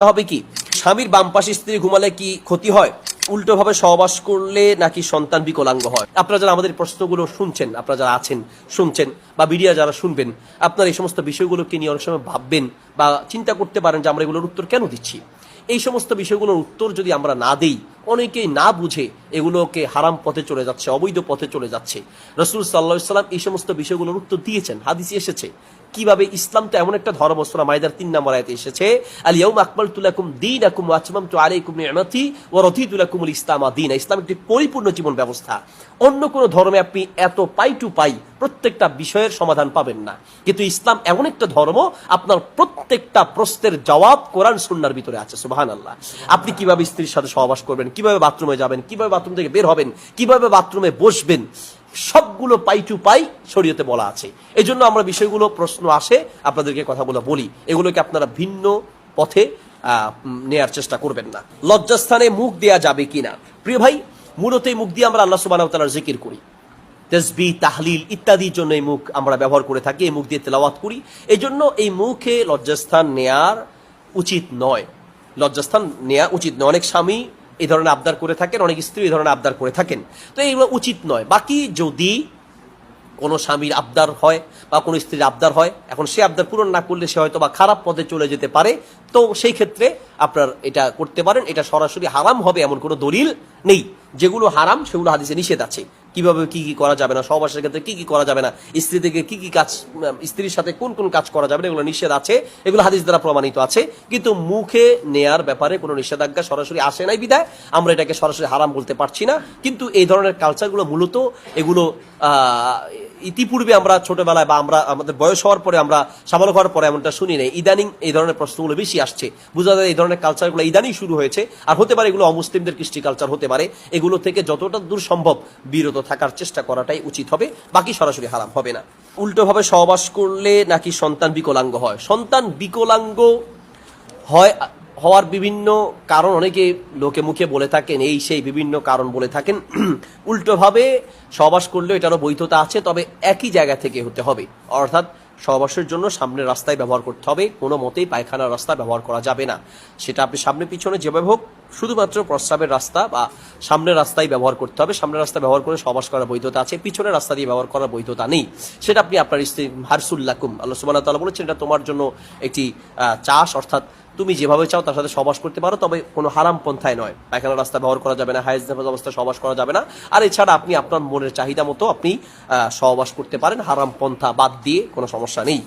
হবে কি স্বামীর বাম পাশে স্ত্রী ঘুমালে কি ক্ষতি হয়, উল্টো ভাবে সহবাস করলে নাকি সন্তান বিকলাঙ্গ হয়? আপনারা যারা আমাদের প্রশ্নগুলো শুনছেন, আপনারা যারা আছেন শুনছেন বা মিডিয়া যারা শুনবেন, আপনারা এই সমস্ত বিষয়গুলোকে নিয়ে অনেক সময় ভাববেন বা চিন্তা করতে পারেন যে আমরা এগুলোর উত্তর কেন দিচ্ছি। এই সমস্ত বিষয়গুলোর উত্তর যদি আমরা না দিই, অনেকেই না বুঝে এগুলোকে হারাম পথে চলে যাচ্ছে, অবৈধ পথে চলে যাচ্ছে। রাসূল সাল্লাল্লাহু আলাইহি ওয়াসাল্লাম এই সমস্ত বিষয়গুলোর উত্তর দিয়েছেন, হাদিসে এসেছে কিভাবে ইসলাম তো এমন একটা ধর্ম। সূরা মাইদার 3 নম্বর আয়াতে এসেছে, আল ইয়াউমা আকমালতু লাকুম দীনাকুম ওয়া আতমামতু আলাইকুম নি'মাতি ওয়া রাদিতু লাকুমুল ইসলাম দীনা। ইসলাম একটি পরিপূর্ণ জীবন ব্যবস্থা। অন্য কোন ধর্মে আপনি এত পাই টু পাই প্রত্যেকটা বিষয়ের সমাধান পাবেন না, কিন্তু ইসলাম এমন একটা ধর্ম আপনার প্রত্যেকটা প্রশ্নের জবাব কোরআন সুন্নাহর ভিতরে আছে। সুবহানাল্লাহ। আপনি কিভাবে স্ত্রীর সাথে সহবাস করবেন, কিভাবে বাথরুমে যাবেন, কিভাবে বাথরুম থেকে বের হবেন, কিভাবে বাথরুমে বসবেন, সবগুলো পাই টু পাই শরীয়তে বলা আছে। এই জন্য আমরা বিষয়গুলো প্রশ্ন আসে আপনাদেরকে কথাগুলো বলি, এগুলোকে আপনারা ভিন্ন পথে নেয়ার চেষ্টা করবেন না। লজ্জাস্থানে মুখ দেয়া যাবে কিনা? প্রিয় ভাই, মূলত এই মুখ দিয়ে আমরা আল্লাহ সুবহানাহু ওয়া তাআলার জিকির করি, তাসবিহ তাহলিল ইত্যাদির জন্য এই মুখ আমরা ব্যবহার করে থাকি, এই মুখ দিয়ে তেলাওয়াত করি। এই জন্য এই মুখে লজ্জাস্থান নেয়ার উচিত নয়, লজ্জাস্থান নেওয়া উচিত নয়। অনেক স্বামী এই ধরনের আবদার করে থাকেন, অনেক স্ত্রী এই ধরনের আবদার করে থাকেন, তো এইগুলো উচিত নয়। বাকি যদি কোনো স্বামীর আবদার হয় বা কোনো স্ত্রীর আবদার হয়, এখন সে আবদার পূরণ না করলে সে হয়তো বা খারাপ পথে চলে যেতে পারে, তো সেই ক্ষেত্রে আপনার এটা করতে পারেন। এটা সরাসরি হারাম হবে এমন কোনো দলিল নেই। যেগুলো হারাম সেগুলো হাদিসে নিষেধ আছে, কিভাবে কি কি করা যাবে না, সহবাসের ক্ষেত্রে কি কি করা যাবে না, স্ত্রী থেকে কি কি কাজ, স্ত্রীর সাথে কোন কোন কাজ করা যাবে না, এগুলো নিষেধ আছে, এগুলো হাদিস দ্বারা প্রমাণিত আছে। কিন্তু মুখে নেয়ার ব্যাপারে কোনো নিষেধাজ্ঞা সরাসরি আসে নাই বিধায় আমরা এটাকে সরাসরি হারাম বলতে পারছি না। কিন্তু এই ধরনের কালচারগুলো মূলত এগুলো ইতিপূর্বে আমরা ছোটবেলায় বা আমরা আমাদের বয়স হওয়ার পরে, আমরা সাবালক হওয়ার পরে এমনটা শুনি নাই। ইদানিং এই ধরনের প্রশ্নগুলো বেশি আসছে, বোঝা যায় এই ধরনের কালচারগুলো ইদানিং শুরু হয়েছে। আর হতে পারে এগুলো অমুসলিমদের কৃষ্টি কালচার হতে পারে। এগুলো থেকে যতটা দূর সম্ভব বিরত থাকার চেষ্টা করাটাই উচিত হবে, বাকি সরাসরি হারাম হবে না। উল্টোভাবে সহবাস করলে নাকি সন্তান বিকলাঙ্গ হয়? সন্তান বিকলাঙ্গ হয় হওয়ার বিভিন্ন কারণ অনেকে লোকে মুখে বলে থাকেন, এই সেই বিভিন্ন কারণ বলে থাকেন। উল্টোভাবে সহবাস করলেও এটারও বৈধতা আছে, তবে একই জায়গা থেকে হতে হবে। অর্থাৎ সহবাসের জন্য সামনের রাস্তায় ব্যবহার করতে হবে, কোনো মতেই পায়খানার রাস্তা ব্যবহার করা যাবে না। সেটা আপনি সামনে পিছনে যেভাবে হোক, শুধুমাত্র প্রস্রাবের রাস্তা বা সামনের রাস্তায় ব্যবহার করতে হবে। সামনের রাস্তা ব্যবহার করে সহবাস করার বৈধতা আছে, পিছনের রাস্তা দিয়ে ব্যবহার করার বৈধতা নেই। সেটা আপনি আপনার স্ত্রী হারসুল্লাকুম, আল্লাহ সুবহানাহু ওয়া তাআলা বলেছেন এটা তোমার জন্য একটি চাষ, অর্থাৎ তুমি যেভাবে চাও তার সাথে সহবাস করতে পারো, তবে কোনো হারাম পন্থায় নয়। পায়খানার রাস্তা ব্যবহার করা যাবে না, হায়েজ নেফাজ অবস্থায় সহবাস করা যাবে না। আর এছাড়া আপনি আপনার মনের চাহিদা মতো আপনি সহবাস করতে পারেন, হারাম পন্থা বাদ দিয়ে কোনো সমস্যা নেই।